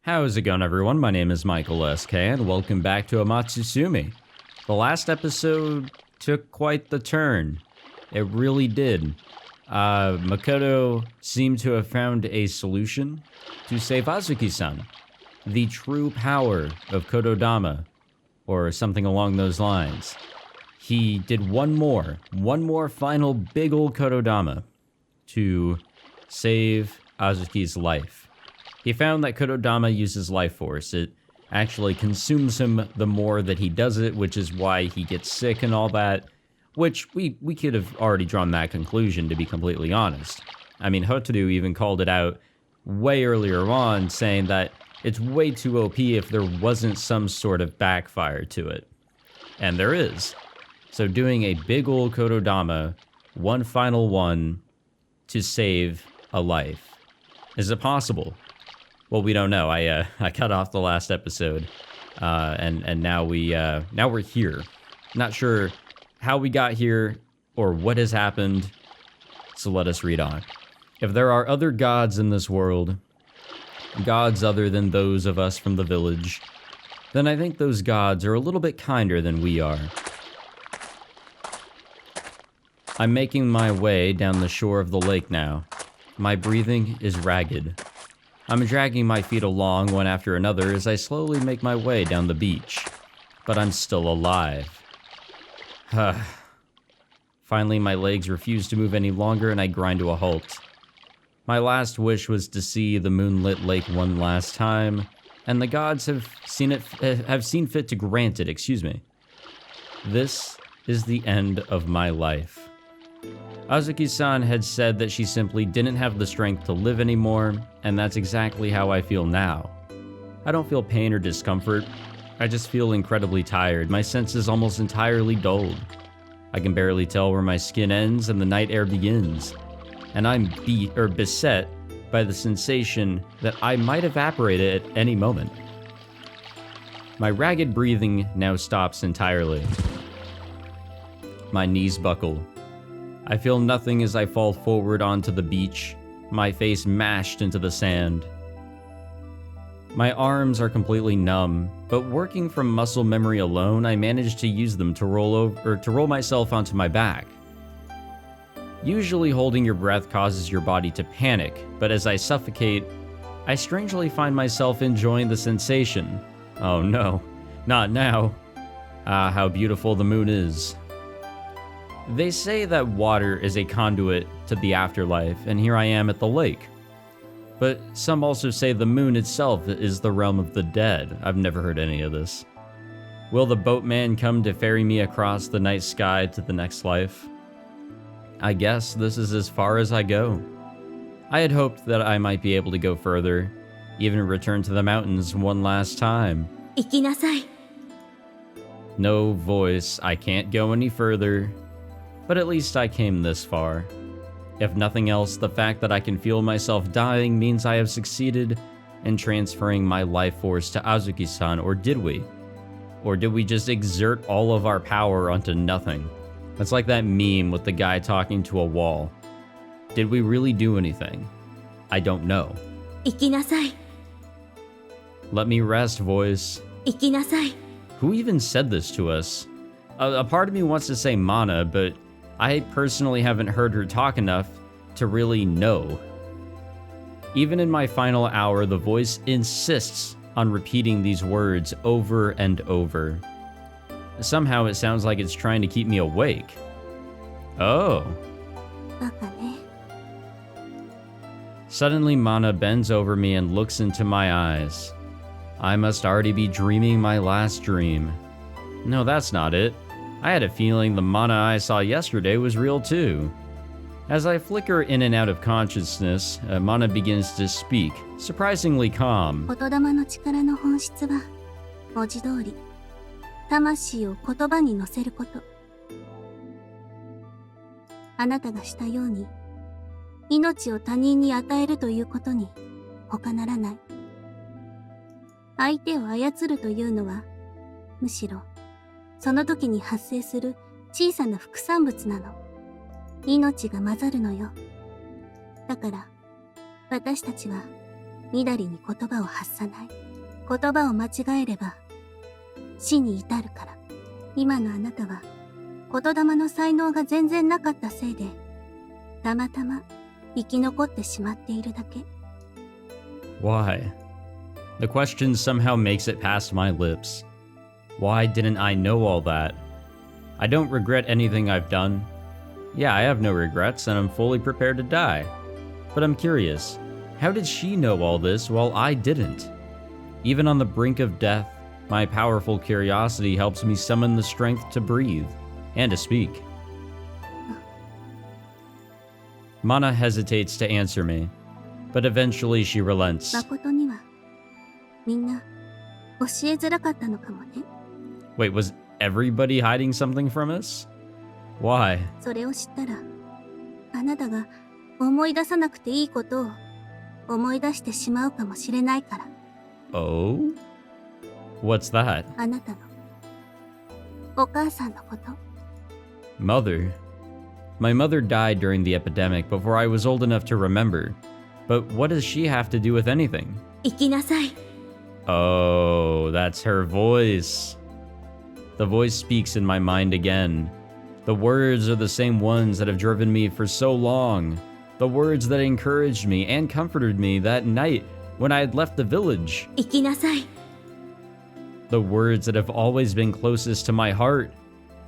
How's it going, everyone? My name is Michael SK, and welcome back to Amatsutsumi. The last episode took quite the turn. It really did. Makoto seemed to have found a solution to save Azuki-san, the true power of Kotodama, or something along those lines. He did one more final big ol' Kotodama to save Azuki's life. He found that Kotodama uses life force. It actually consumes him the more that he does it, which is why he gets sick and all that, which we could have already drawn that conclusion, to be completely honest. I mean, Hotaru even called it out way earlier on, saying that it's way too OP if there wasn't some sort of backfire to it. And there is. So doing a big ol' Kotodama, one final one, to save a life. Is it possible? Well, we don't know. I cut off the last episode, and now we're here. Not sure how we got here or what has happened, so let us read on. If there are other gods in this world, gods other than those of us from the village, then I think those gods are a little bit kinder than we are. I'm making my way down the shore of the lake now. My breathing is ragged. I'm dragging my feet along one after another as I slowly make my way down the beach. But I'm still alive. Finally, my legs refuse to move any longer and I grind to a halt. My last wish was to see the moonlit lake one last time, and the gods have seen fit to grant it, This is the end of my life. Azuki-san had said that she simply didn't have the strength to live anymore, and that's exactly how I feel now. I don't feel pain or discomfort. I just feel incredibly tired. My senses almost entirely dulled. I can barely tell where my skin ends and the night air begins. And I'm beset by the sensation that I might evaporate at any moment. My ragged breathing now stops entirely. My knees buckle. I feel nothing as I fall forward onto the beach, my face mashed into the sand. My arms are completely numb, but working from muscle memory alone, I managed to use them to roll myself onto my back. Usually holding your breath causes your body to panic, but as I suffocate, I strangely find myself enjoying the sensation. Oh no, not now. Ah, how beautiful the moon is. They say that water is a conduit to the afterlife, and here I am at the lake. But some also say the moon itself is the realm of the dead. I've never heard any of this. Will the boatman come to ferry me across the night sky to the next life? I guess this is as far as I go. I had hoped that I might be able to go further, even return to the mountains one last time. Ikinasai. No voice, I can't go any further. But at least I came this far. If nothing else, the fact that I can feel myself dying means I have succeeded in transferring my life force to Azuki-san, or did we? Or did we just exert all of our power onto nothing? It's like that meme with the guy talking to a wall. Did we really do anything? I don't know. Ikinasai. Let me rest, voice. Ikinasai. Who even said this to us? A part of me wants to say Mana, but I personally haven't heard her talk enough to really know. Even in my final hour, the voice insists on repeating these words over and over. Somehow it sounds like it's trying to keep me awake. Oh. Suddenly, Mana bends over me and looks into my eyes. I must already be dreaming my last dream. No, that's not it. I had a feeling the Mana I saw yesterday was real too. As I flicker in and out of consciousness, Mana begins to speak, surprisingly calm. 言霊の力の本質は、文字通り、魂を言葉に乗せること。あなたがしたように、命を他人に与えるということに、他ならない。相手を操るというのは、むしろ、その時に発生する小さな副産物なの。命が混ざるのよ。だから、私たちはみだりに言葉を発さない。言葉を間違えれば死に至るから。今のあなたは言霊の才能が全然なかったせいでたまたま生き残ってしまっているだけ。 Why? The question somehow makes it past my lips. Why didn't I know all that? I don't regret anything I've done. Yeah, I have no regrets and I'm fully prepared to die. But I'm curious, how did she know all this while I didn't? Even on the brink of death, my powerful curiosity helps me summon the strength to breathe and to speak. Mana hesitates to answer me, but eventually she relents. 誠にはみんな教えづらかったのかもね。 Wait, was everybody hiding something from us? Why? それを知ったらあなたが思い出さなくていいことを思い出してしまうかもしれないから。 Oh? What's that? あなたのお母さんのこと。 Mother. My mother died during the epidemic before I was old enough to remember. But what does she have to do with anything? 生きなさい。 Oh, that's her voice. The voice speaks in my mind again. The words are the same ones that have driven me for so long. The words that encouraged me and comforted me that night when I had left the village. 生きなさい。 The words that have always been closest to my heart.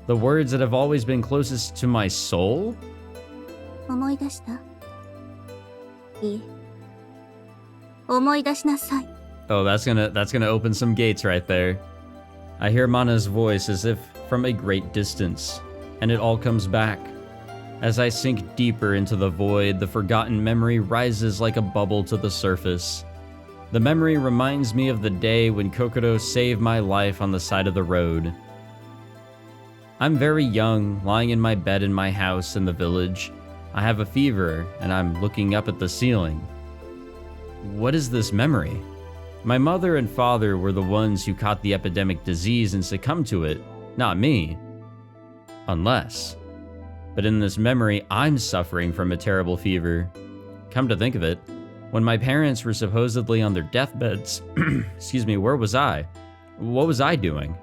The words that have always been closest to my soul? 思い出した？いえ。思い出しなさい。 Oh, that's gonna open some gates right there. I hear Mana's voice as if from a great distance, and it all comes back. As I sink deeper into the void, the forgotten memory rises like a bubble to the surface. The memory reminds me of the day when Kokoro saved my life on the side of the road. I'm very young, lying in my bed in my house in the village. I have a fever, and I'm looking up at the ceiling. What is this memory? My mother and father were the ones who caught the epidemic disease and succumbed to it, not me. Unless. But in this memory, I'm suffering from a terrible fever. Come to think of it, when my parents were supposedly on their deathbeds, excuse me, where was I? What was I doing?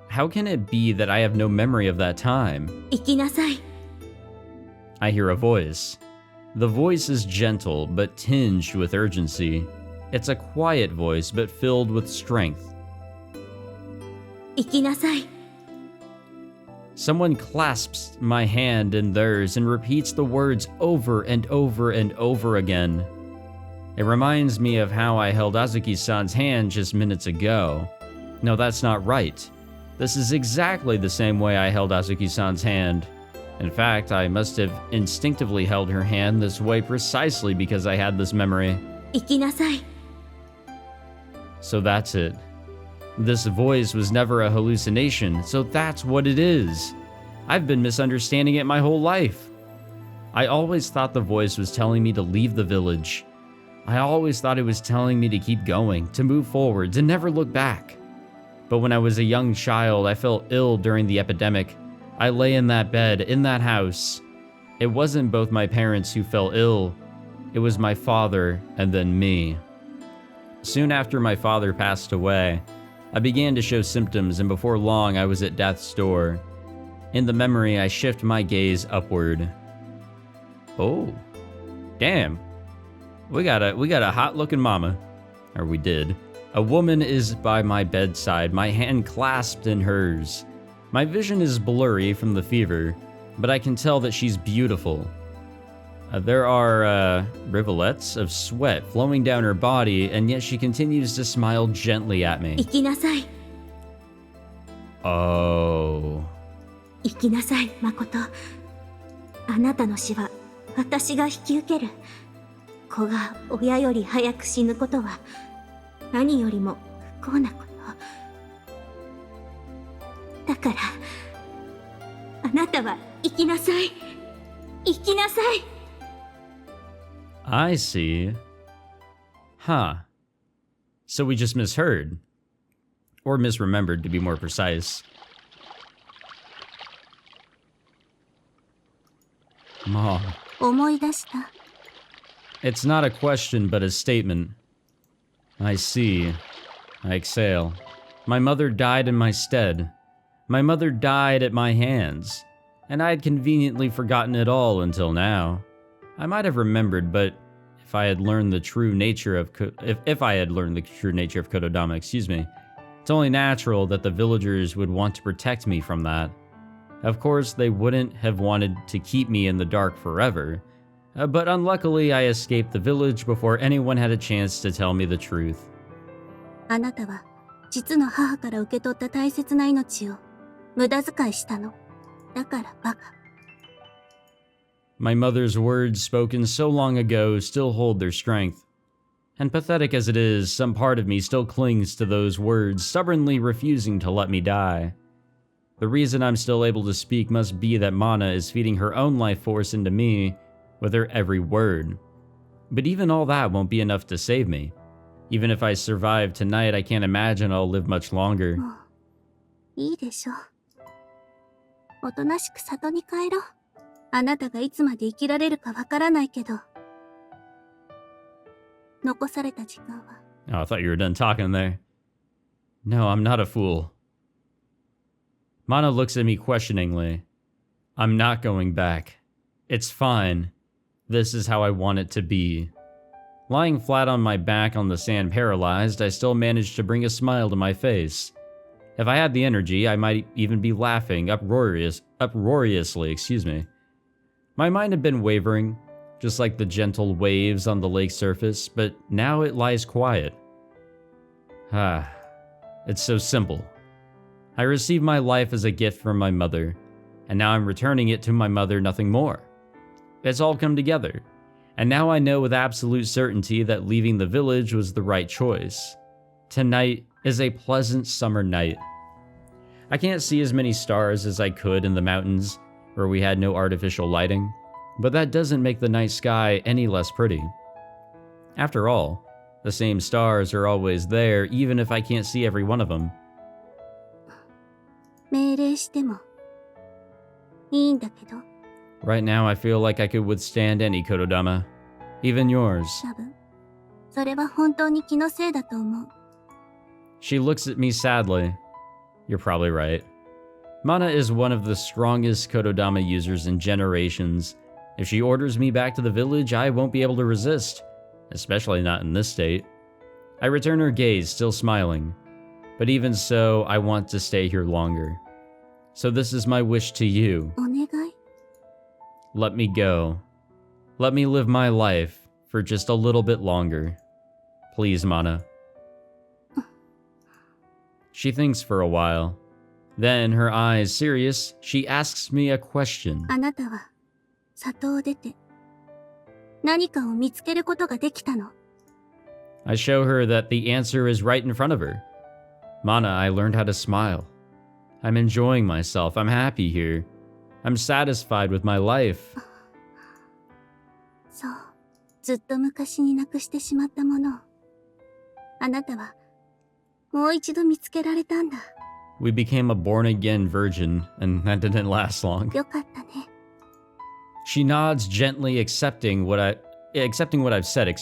How can it be that I have no memory of that time? 生きなさい。 I hear a voice. The voice is gentle, but tinged with urgency. It's a quiet voice, but filled with strength. 生きなさい。 Someone clasps my hand in theirs and repeats the words over and over and over again. It reminds me of how I held Azuki-san's hand just minutes ago. No, that's not right. This is exactly the same way I held Azuki-san's hand. In fact, I must have instinctively held her hand this way precisely because I had this memory. 生きなさい。 So that's it. This voice was never a hallucination, so that's what it is. I've been misunderstanding it my whole life. I always thought the voice was telling me to leave the village. I always thought it was telling me to keep going, to move forward, to never look back. But when I was a young child, I felt ill during the epidemic. I lay in that bed, in that house. It wasn't both my parents who fell ill. It was my father and then me. Soon after my father passed away, I began to show symptoms, and before long I was at death's door. In the memory, I shift my gaze upward. Oh, damn. We got a hot-looking mama. Or we did. A woman is by my bedside, my hand clasped in hers. My vision is blurry from the fever, but I can tell that she's beautiful. There are rivulets of sweat flowing down her body, and yet she continues to smile gently at me. 生きなさい。 Oh. 生きなさい、誠。あなたの死は私が引き受ける。子が親より早く死ぬことは何よりも不幸なこと。だから、あなたは生きなさい。生きなさい。 I see. Huh. So we just misheard. Or misremembered, to be more precise. Mom. 思い出した。 It's not a question, but a statement. I see. I exhale. My mother died in my stead. My mother died at my hands, and I had conveniently forgotten it all until now. I might have remembered, but if I had learned the true nature of Kotodama, it's only natural that the villagers would want to protect me from that. Of course, they wouldn't have wanted to keep me in the dark forever, but unluckily I escaped the village before anyone had a chance to tell me the truth. あなたは実の母から受け取った大切な命を無駄遣いしたの。だからバカ。My mother's words spoken so long ago still hold their strength. And pathetic as it is, some part of me still clings to those words, stubbornly refusing to let me die. The reason I'm still able to speak must be that Mana is feeding her own life force into me with her every word. But even all that won't be enough to save me. Even if I survive tonight, I can't imagine I'll live much longer. もういいでしょ。おとなしく里に帰ろう。あなたがいつまで生きられるかわからないけど。残された時間は。Oh, I thought you were done talking there. No, I'm not a fool. Mana looks at me questioningly. I'm not going back. It's fine. This is how I want it to be. Lying flat on my back on the sand paralyzed, I still managed to bring a smile to my face. If I had the energy, I might even be laughing uproariously. My mind had been wavering, just like the gentle waves on the lake surface, but now it lies quiet. It's so simple. I received my life as a gift from my mother, and now I'm returning it to my mother, nothing more. It's all come together, and now I know with absolute certainty that leaving the village was the right choice. Tonight is a pleasant summer night. I can't see as many stars as I could in the mountains, where we had no artificial lighting, but that doesn't make the night sky any less pretty. After all, the same stars are always there, even if I can't see every one of them. 命令してもいいんだけど。Right now, I feel like I could withstand any Kotodama, even yours. 多分、それは本当に気のせいだと思う。She looks at me sadly. You're probably right. Mana is one of the strongest Kotodama users in generations. If she orders me back to the village, I won't be able to resist, especially not in this state. I return her gaze, still smiling. But even so, I want to stay here longer. So this is my wish to you. お願い。Let me go. Let me live my life for just a little bit longer. Please, Mana. She thinks for a while. Then, her eyes serious, she asks me a question. あなたは里を出て何かを見つけることができたの。I show her that the answer is right in front of her. Mana, I learned how to smile. I'm enjoying myself. I'm happy here. I'm satisfied with my life. そう、ずっと昔になくしてしまったものを。あなたはもう一度見つけられたんだ。We became a born-again virgin, and that didn't last long. よかったね。She nods gently, accepting what I've said,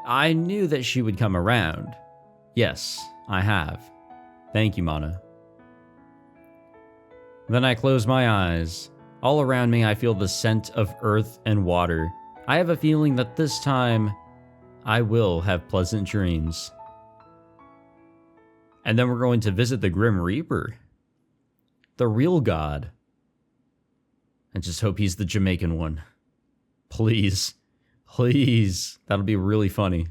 I knew that she would come around. Yes, I have. Thank you, Mana. Then I close my eyes. All around me, I feel the scent of earth and water. I have a feeling that this time, I will have pleasant dreams. And then we're going to visit the Grim Reaper. The real god. I just hope he's the Jamaican one. Please. Please. That'll be really funny.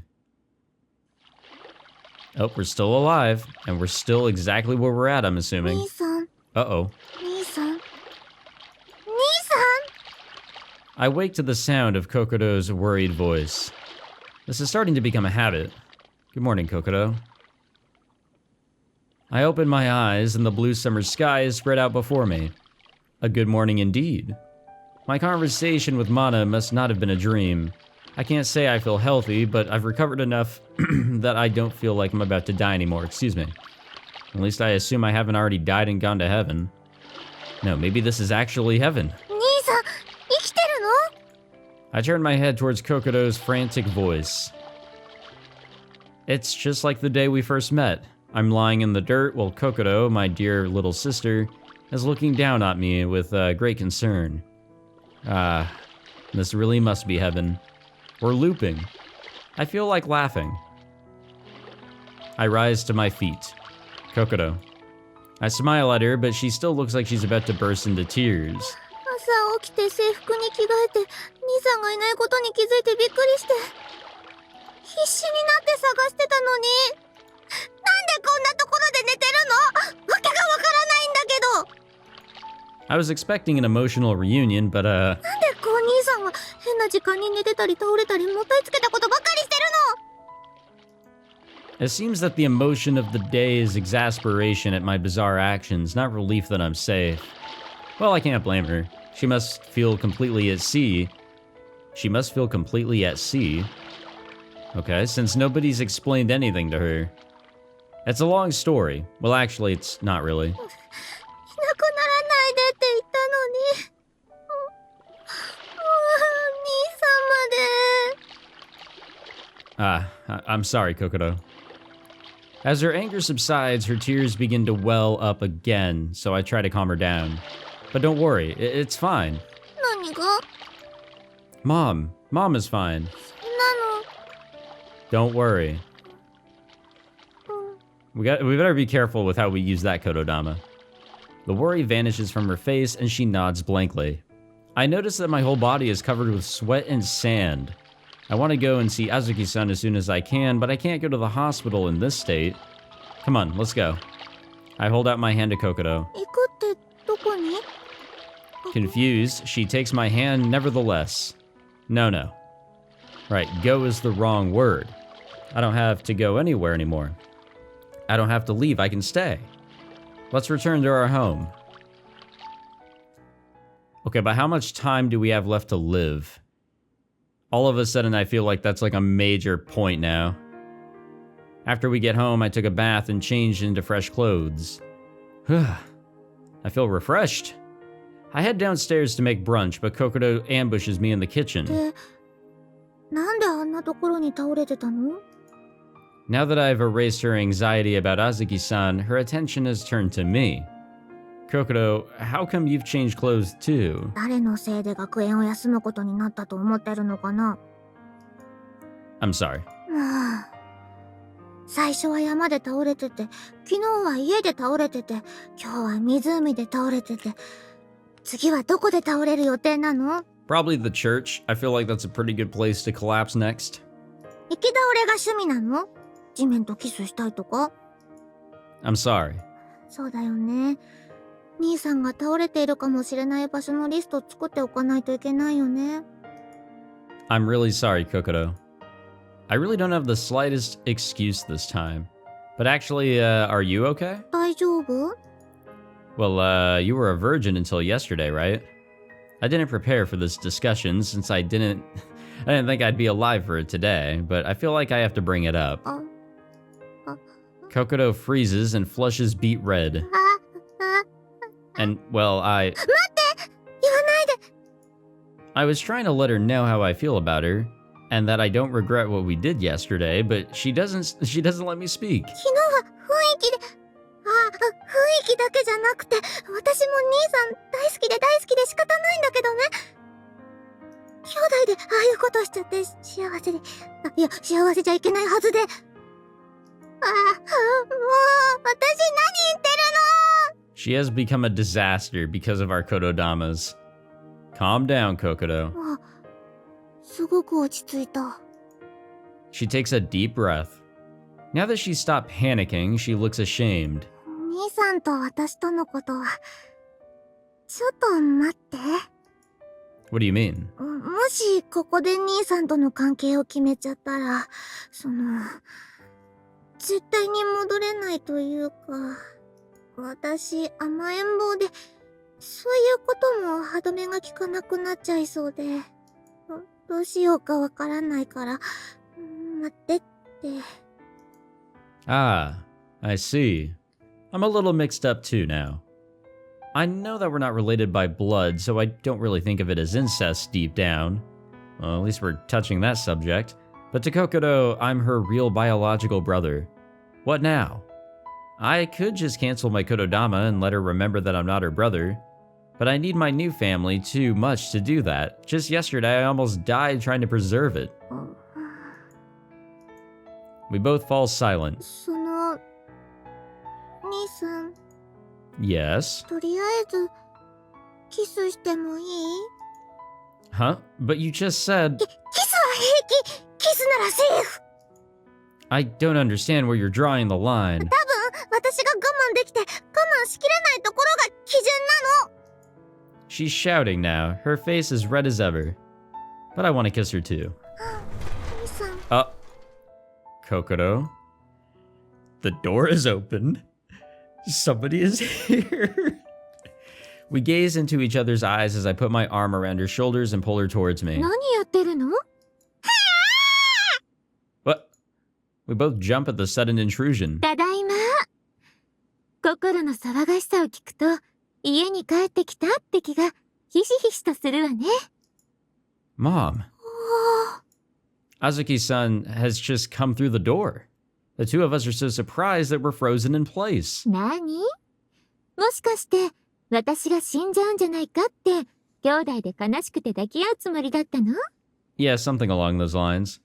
Oh, we're still alive. And we're still exactly where we're at, I'm assuming. 兄さん、 Uh-oh. 兄さん、兄さん。 I wake to the sound of Kokoro's worried voice. This is starting to become a habit. Good morning, Kokoro. I open my eyes and the blue summer sky is spread out before me. A good morning indeed. My conversation with Mana must not have been a dream. I can't say I feel healthy, but I've recovered enough that I don't feel like I'm about to die anymore, At least I assume I haven't already died and gone to heaven. No, maybe this is actually heaven. 兄さん、生きてるの？ I turn my head towards Kokoro's frantic voice. It's just like the day we first met. I'm lying in the dirt while Kokoro, my dear little sister, is looking down at me with great concern. This really must be heaven. Or looping. I feel like laughing. I rise to my feet. Kokoro. I smile at her, but she still looks like she's about to burst into tears. 朝起きて制服に着替えて兄さんがいないことに気づいてびっくりして必死になって探してたのになんでこんなところで寝てるのわけがわからないんだけど I was expecting an emotional reunion, but なんでこう兄さんは変な時間に寝てたり倒れたりもったいつけたことばっかりしてるの it seems that the emotion of the day is exasperation at my bizarre actions, not relief that I'm safe. Well, I can't blame her. She must feel completely at sea. She must feel completely at sea. Okay, since nobody's explained anything to her. It's a long story. Well, actually, it's not really. いなくならないでって言ったのに兄さんまで I'm sorry, Kokoro. As her anger subsides, her tears begin to well up again, so I try to calm her down. But don't worry, it's fine. 何が Mom is fine. そんなの Don't worry. We better be careful with how we use that Kotodama. The worry vanishes from her face and she nods blankly. I notice that my whole body is covered with sweat and sand. I want to go and see Azuki-san as soon as I can, but I can't go to the hospital in this state. Come on, let's go. I hold out my hand to Kokoro. 行くってどこに Confused, she takes my hand nevertheless. No. Right, go is the wrong word. I don't have to go anywhere anymore. I don't have to leave, I can stay. Let's return to our home. Okay, but how much time do we have left to live? All of a sudden, I feel like that's like a major point now. After we get home, I took a bath and changed into fresh clothes. I feel refreshed. I head downstairs to make brunch, but Kokoro ambushes me in the kitchen. でなんであんなところに倒れてたの Now that I've erased her anxiety about Azuki-san, her attention has turned to me. Kokoro, how come you've changed clothes too? 誰のせいで学園を休むことになったと思ってるのかな I'm sorry. はあ最初は山で倒れてて昨日は家で倒れてて今日は湖で倒れてて次はどこで倒れる予定なの Probably the church. I feel like that's a pretty good place to collapse next. 行き倒れが趣味なの地面とキスしたいとか I'm sorry. そうだよね兄さんが倒れているかもしれない場所のリスト作っておかないといけないよね I'm really sorry, Kokoro. I really don't have the slightest excuse this time. But actually, are you okay? 大丈夫 Well, you were a virgin until yesterday, right? I didn't prepare for this discussion since I didn't think I'd be alive for it today, but I feel like I have to bring it up. Kokoro freezes and flushes beet red. And, well, 待って言わないで I was trying to let her know how I feel about her, and that I don't regret what we did yesterday, but she doesn't let me speak. 昨日は雰囲気で雰囲気だけじゃなくて私も兄さん大好きで仕方ないんだけどね兄弟でああいうことしちゃって幸せでいや幸せじゃいけないはずでもう私何言ってるの She has become a disaster because of our Kotodamas. Calm down, Kokoro. あすごく落ち着いた She takes a deep breath. Now that she's stopped panicking, she looks ashamed. 兄さんと私とのことはちょっと待って What do you mean? もしここで兄さんとの関係を決めちゃったら絶対に戻れないというか私甘えん坊でそういうことも歯止めが効かなくなっちゃいそうでどうしようかわからないから待ってって Ah, I see. I'm a little mixed up too now. I know that we're not related by blood, so I don't really think of it as incest deep down. Well, at least we're touching that subject. But to Kokoro, I'm her real biological brother. What now? I could just cancel my Kotodama and let her remember that I'm not her brother. But I need my new family too much to do that. Just yesterday, I almost died trying to preserve it. We both fall silent. その、兄さん、 Yes? とりあえず、キスしてもいい？ Huh? But you just said... キスは平気！キスならセーフ！ I don't understand where you're drawing the line. 多分、私が我慢できて、我慢しきれないところが基準なの！ She's shouting now, her face as red as ever. But I want to kiss her too. 兄さん。 Kokoro. The door is open. Somebody is here. We gaze into each other's eyes as I put my arm around her shoulders and pull her towards me. 何やってるの？ What? We both jump at the sudden intrusion. ただいま。心の騒がしさを聞くと、家に帰ってきたって気がひしひしとするわね。Mom. Azuki-san has just come through the door. The two of us are so surprised that we're frozen in place. 何？もしかして、私が死んじゃうんじゃないかって、兄弟で悲しくて抱き合うつもりだったの？ Yeah, something along those lines.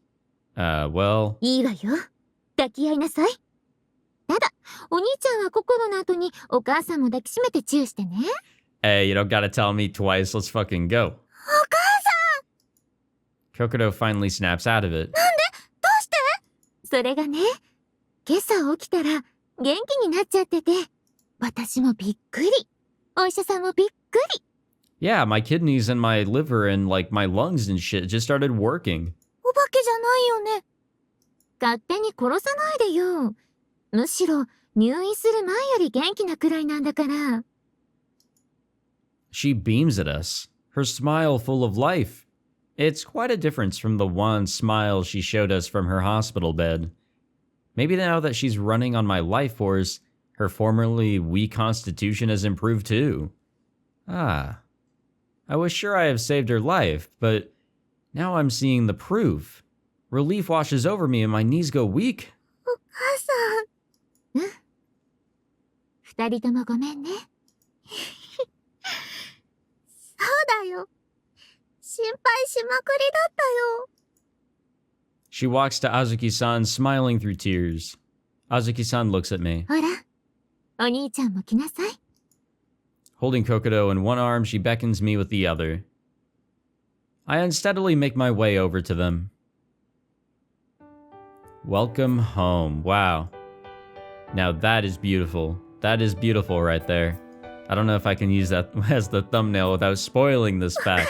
Well... いいわよ。抱き合いなさい。ただ、お兄ちゃんは心の後にお母さんも抱きしめてチューしてね。Hey, you don't gotta tell me twice, let's fucking go. お母さん！ Kokoro finally snaps out of it. なんで？どうして？それがね、今朝起きたら元気になっちゃってて、私もびっくり。お医者さんもびっくり。Yeah, my kidneys and my liver and like my lungs and shit just started working. お化けじゃないよね。勝手に殺さないでよ。むしろ入院する前より元気なくらいなんだから。She beams at us, her smile full of life. It's quite a difference from the wan smile she showed us from her hospital bed. Maybe now that she's running on my life force, her formerly weak constitution has improved too. Ah. I was sure I have saved her life, but now I'm seeing the proof. Relief washes over me and my knees go weak. お母さん。うん。二人ともごめんね。そうだよ。心配しまくりだったよ。She walks to Azuki-san, smiling through tears. Azuki-san looks at me. ほら、お兄ちゃんも来なさい。Holding Kokoro in one arm, she beckons me with the other. I unsteadily make my way over to them. Welcome home. Wow. Now that is beautiful. That is beautiful right there. I don't know if I can use that as the thumbnail without spoiling this fact.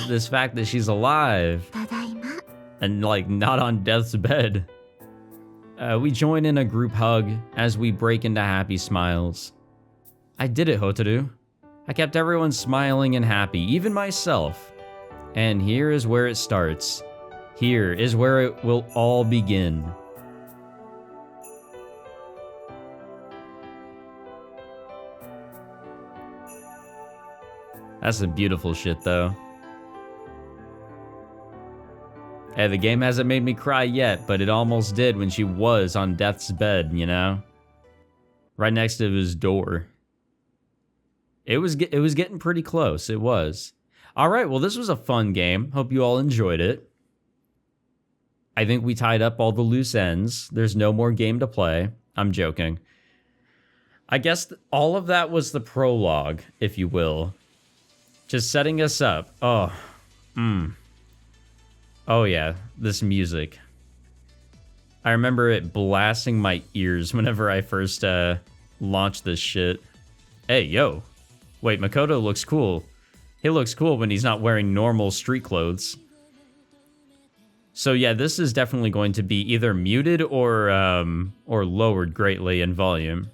This fact that she's alive. ただいま。 And like not on death's bed. We join in a group hug as we break into happy smiles. I did it, Hotaru. I kept everyone smiling and happy, even myself. And here is where it starts. Here is where it will all begin. That's some beautiful shit, though. Hey, the game hasn't made me cry yet, but it almost did when she was on death's bed, you know? Right next to his door. It was getting pretty close, it was. Alright, well this was a fun game. Hope you all enjoyed it. I think we tied up all the loose ends. There's no more game to play. I'm joking. I guess all of that was the prologue, if you will. Just setting us up. Oh. Oh yeah, this music. I remember it blasting my ears whenever I first launched this shit. Hey, yo. Wait, Makoto looks cool. He looks cool when he's not wearing normal street clothes. So yeah, this is definitely going to be either muted or lowered greatly in volume.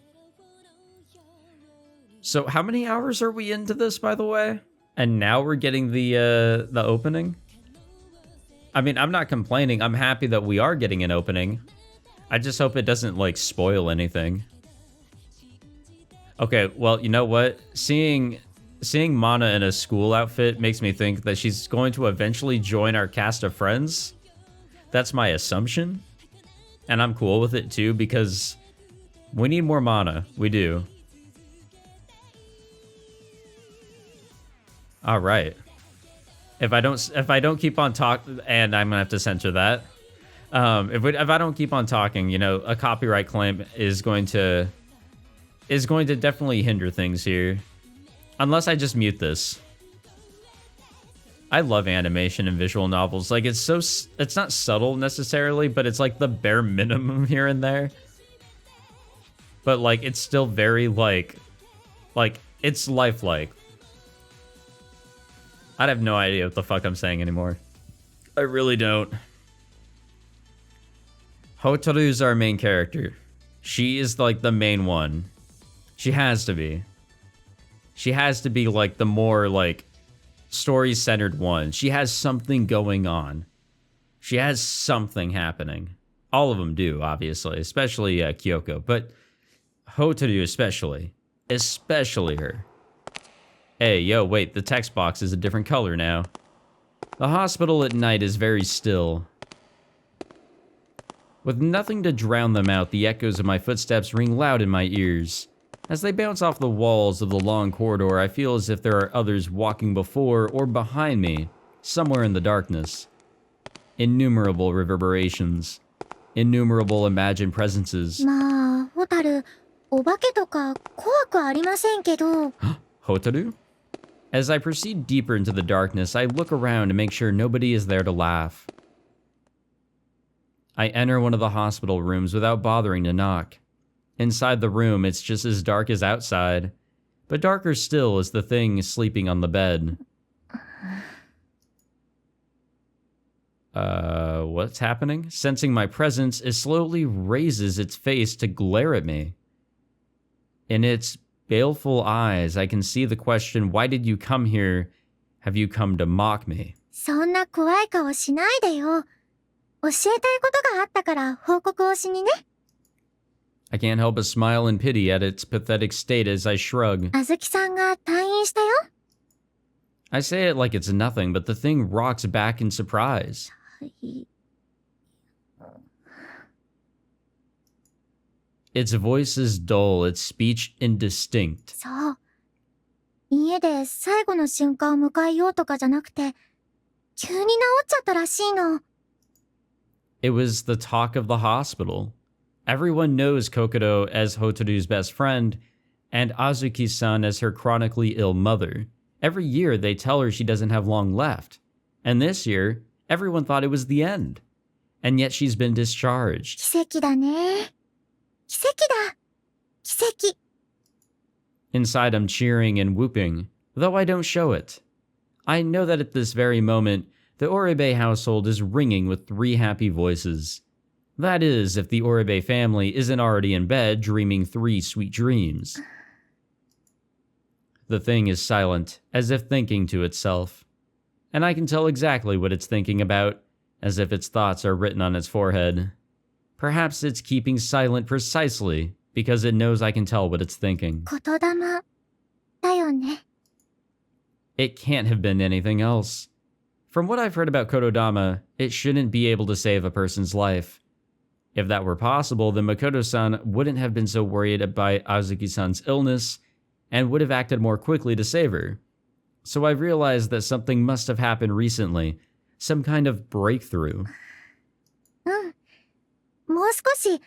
So how many hours are we into this, by the way? And now we're getting the opening? I mean, I'm not complaining. I'm happy that we are getting an opening. I just hope it doesn't, like, spoil anything. Okay, well, you know what? Seeing Mana in a school outfit makes me think that she's going to eventually join our cast of friends. That's my assumption. And I'm cool with it too, because we need more mana. We do. All right. If I don't keep on talking, and I'm gonna have to censor that. If I don't keep on talking, you know, a copyright claim is going to definitely hinder things here, unless I just mute this. I love animation and visual novels. Like, it's not subtle necessarily, but it's like the bare minimum here and there. But like, it's still very like it's lifelike. I have no idea what the fuck I'm saying anymore. I really don't. Hotaru's our main character. She is like the main one. She has to be. She has to be like the more like story-centered one. She has something going on. She has something happening. All of them do, obviously, especially Kyoko, but Hotaru especially. Especially her. Hey, yo, wait, the text box is a different color now. The hospital at night is very still. With nothing to drown them out, the echoes of my footsteps ring loud in my ears. As they bounce off the walls of the long corridor, I feel as if there are others walking before or behind me, somewhere in the darkness. Innumerable reverberations. Innumerable imagined presences. まあ、ホタル、お化けとか怖くありませんけど。Hotaru? As I proceed deeper into the darkness, I look around to make sure nobody is there to laugh. I enter one of the hospital rooms without bothering to knock. Inside the room, it's just as dark as outside, but darker still is the thing sleeping on the bed. What's happening? Sensing my presence, it slowly raises its face to glare at me. In its baleful eyes, I can see the question, why did you come here? Have you come to mock me? そんな怖い顔しないでよ。教えたいことがあったから報告をしにね。I can't help but smile in pity at its pathetic state as I shrug. あずきさんが退院したよ。I say it like it's nothing, but the thing rocks back in surprise. Its voice is dull, its speech indistinct. そう。家で最後の瞬間を迎えようとかじゃなくて、急に治っちゃったらしいの。It was the talk of the hospital. Everyone knows Kokoro as Hotaru's best friend, and Azuki-san as her chronically ill mother. Every year they tell her she doesn't have long left. And this year, everyone thought it was the end. And yet she's been discharged. 奇跡だね。奇跡だ。奇跡。Inside I'm cheering and whooping, though I don't show it. I know that at this very moment, the Oribe household is ringing with 3 happy voices. That is, if the Oribe family isn't already in bed dreaming 3 sweet dreams. The thing is silent, as if thinking to itself. And I can tell exactly what it's thinking about, as if its thoughts are written on its forehead. Perhaps it's keeping silent precisely because it knows I can tell what it's thinking. 言霊だよね。It can't have been anything else. From what I've heard about Kotodama, it shouldn't be able to save a person's life. If that were possible, then Makoto-san wouldn't have been so worried about Azuki-san's illness and would have acted more quickly to save her. So I've realized that something must have happened recently, some kind of breakthrough. うん。もう少し、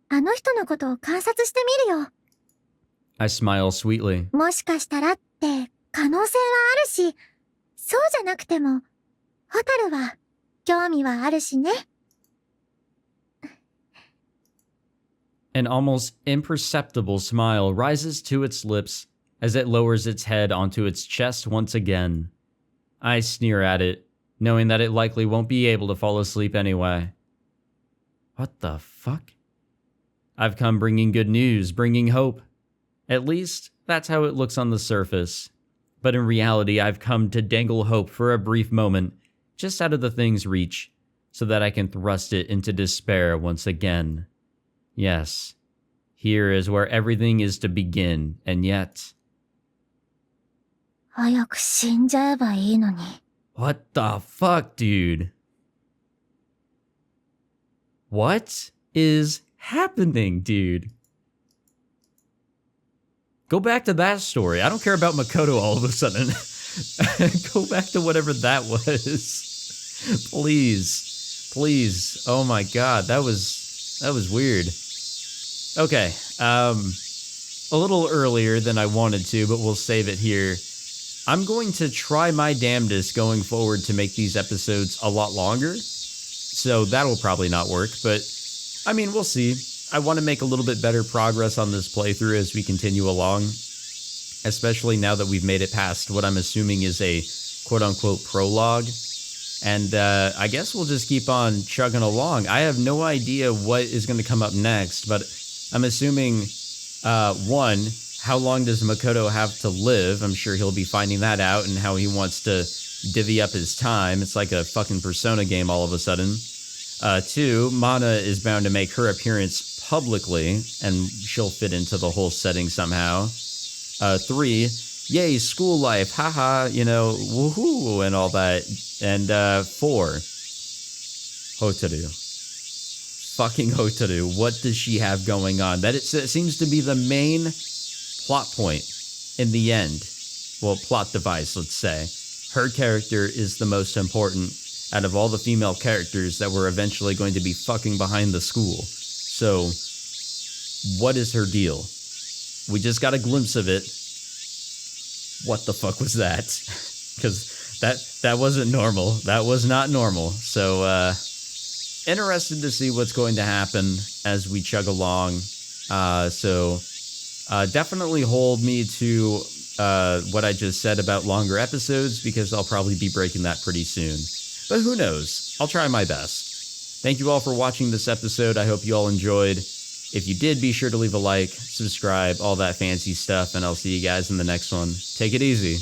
あの人のことを観察してみるよ。I smile sweetly. もしかしたらって可能性はあるし、そうじゃなくても、ホタルは興味はあるしね。An almost imperceptible smile rises to its lips as it lowers its head onto its chest once again. I sneer at it, knowing that it likely won't be able to fall asleep anyway. What the fuck? I've come bringing good news, bringing hope. At least, that's how it looks on the surface. But in reality, I've come to dangle hope for a brief moment, just out of the thing's reach, so that I can thrust it into despair once again. Yes, here is where everything is to begin, and yet... 早く死んじゃえばいいのに。What the fuck, dude? What is happening, dude? Go back to that story. I don't care about Makoto all of a sudden. Go back to whatever that was. Please. Please. Oh my god, that was weird. Okay. A little earlier than I wanted to, but we'll save it here. I'm going to try my damnedest going forward to make these episodes a lot longer. So that'll probably not work, but I mean, we'll see. I want to make a little bit better progress on this playthrough as we continue along, especially now that we've made it past what I'm assuming is a quote-unquote prologue. And I guess we'll just keep on chugging along. I have no idea what is going to come up next, but I'm assuming, one, how long does Makoto have to live? I'm sure he'll be finding that out and how he wants to divvy up his time. It's like a fucking Persona game all of a sudden. Two, Mana is bound to make her appearance publicly, and she'll fit into the whole setting somehow. Three, yay, school life, haha, you know, woohoo, and all that. And four, Hotaru. Fucking Hotaru. What does she have going on? That it seems to be the main plot point in the end. Well, plot device, let's say. Her character is the most important out of all the female characters that were eventually going to be fucking behind the school. So, what is her deal? We just got a glimpse of it. What the fuck was that? Because that wasn't normal. That was not normal. So, interested to see what's going to happen as we chug along. Definitely hold me to what I just said about longer episodes, because I'll probably be breaking that pretty soon. But who knows? I'll try my best. Thank you all for watching this episode. I hope you all enjoyed. If you did, be sure to leave a like, subscribe, all that fancy stuff, and I'll see you guys in the next one. Take it easy.